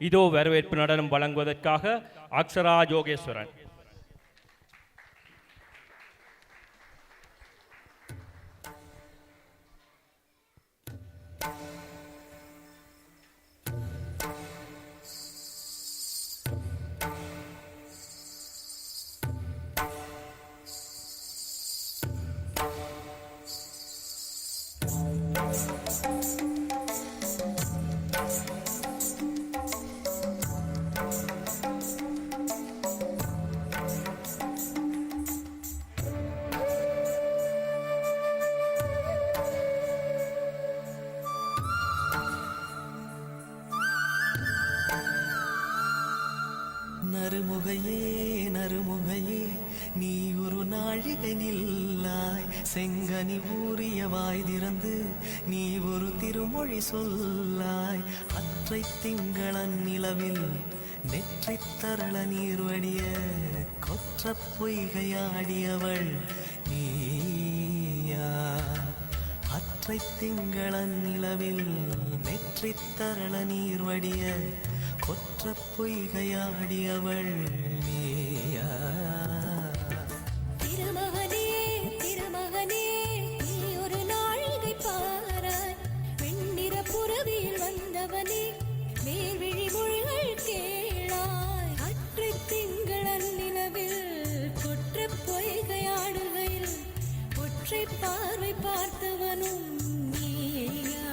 இதோ வரவேற்பு நடனம் வழங்குவதற்காக அக்ஷரா யோகேஸ்வரன். நறுமுகையே நறுமுகையே நீ ஒரு நாழிகை நில்லாய், செங்கனி ஊறிய வாய் திறந்து நீ ஒரு திருமொழி சொல்லாய். அற்றை திங்களன் நிலவில் நெற்றி தரள நீர் வடிய கொற்ற பொய்கையாடியவள் நீயா. அற்றை திங்களன் நிலவில் நெற்றி தரள நீர் வடிய கொற்ற பொய்கையாடியவள் நீயா. திருமகனே திருமகனே நீ ஒரு நாழிகை பாராய், வெண்ணிற புறவியில் வந்தவனே மேல்விழி மொழிகள் கேளாய். அற்றை திங்களன் நிலவில் கொற்ற பொய்கையாடுகையில் ஒற்றை பார்வை பார்த்தவனும் நீயா.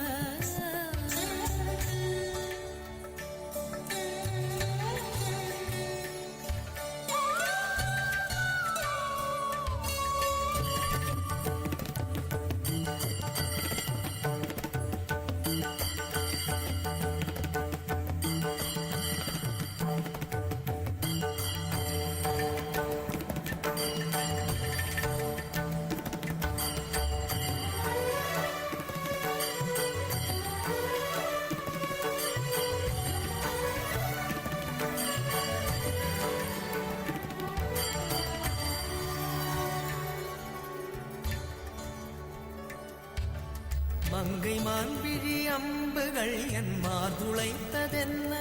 மங்கை மான்விழி அம்புகள் என் மார்துளைத்ததென்ன,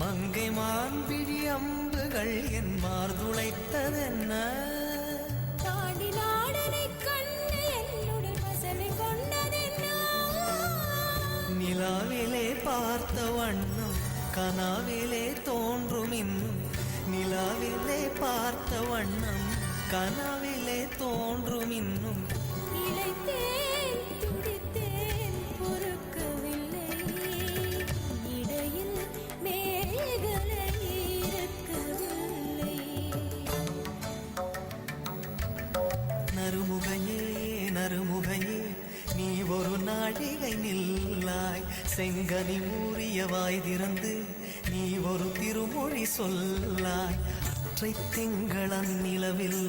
மங்கை மான்விழி அம்புகள் என் மார்துளைத்ததென்ன. தாண்டி நாடனை கண்டு என்னுடன் வசனை கொண்டதென்ன. நிலாவிலே பார்த்த வண்ணம் கனாவிலே தோன்றும் இன்னும், நிலாவிலே பார்த்த வண்ணம் கனவிலே தோன்றும் இன்னும். இளைத்தேன் துடித்தேன் பொறுக்கவில்லை, இடையில் மேகலை இருக்கவில்லை. நறுமுகையே நறுமுகையே நீ ஒரு நாழிகை நில்லாய், செங்கனி ஊறிய வாய் திறந்து நீ ஒரு திருமொழி சொல்லாய். அற்றை திங்களன் நிலவில்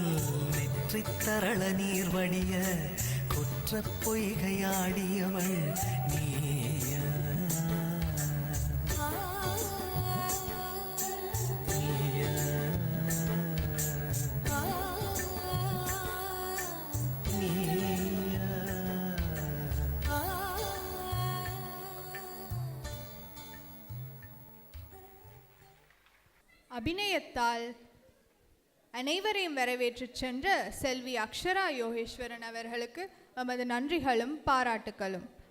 நெற்றி தரள நீர் வடிய கொற்ற பொய்கையாடியவள் நீயா. நீயா. நீயா. அபிநயத்தால் அனைவரையும் வரவேற்றுச் சென்ற செல்வி அக்ஷரா யோகேஸ்வரன் அவர்களுக்கு எமது நன்றிகளும் பாராட்டுக்களும்.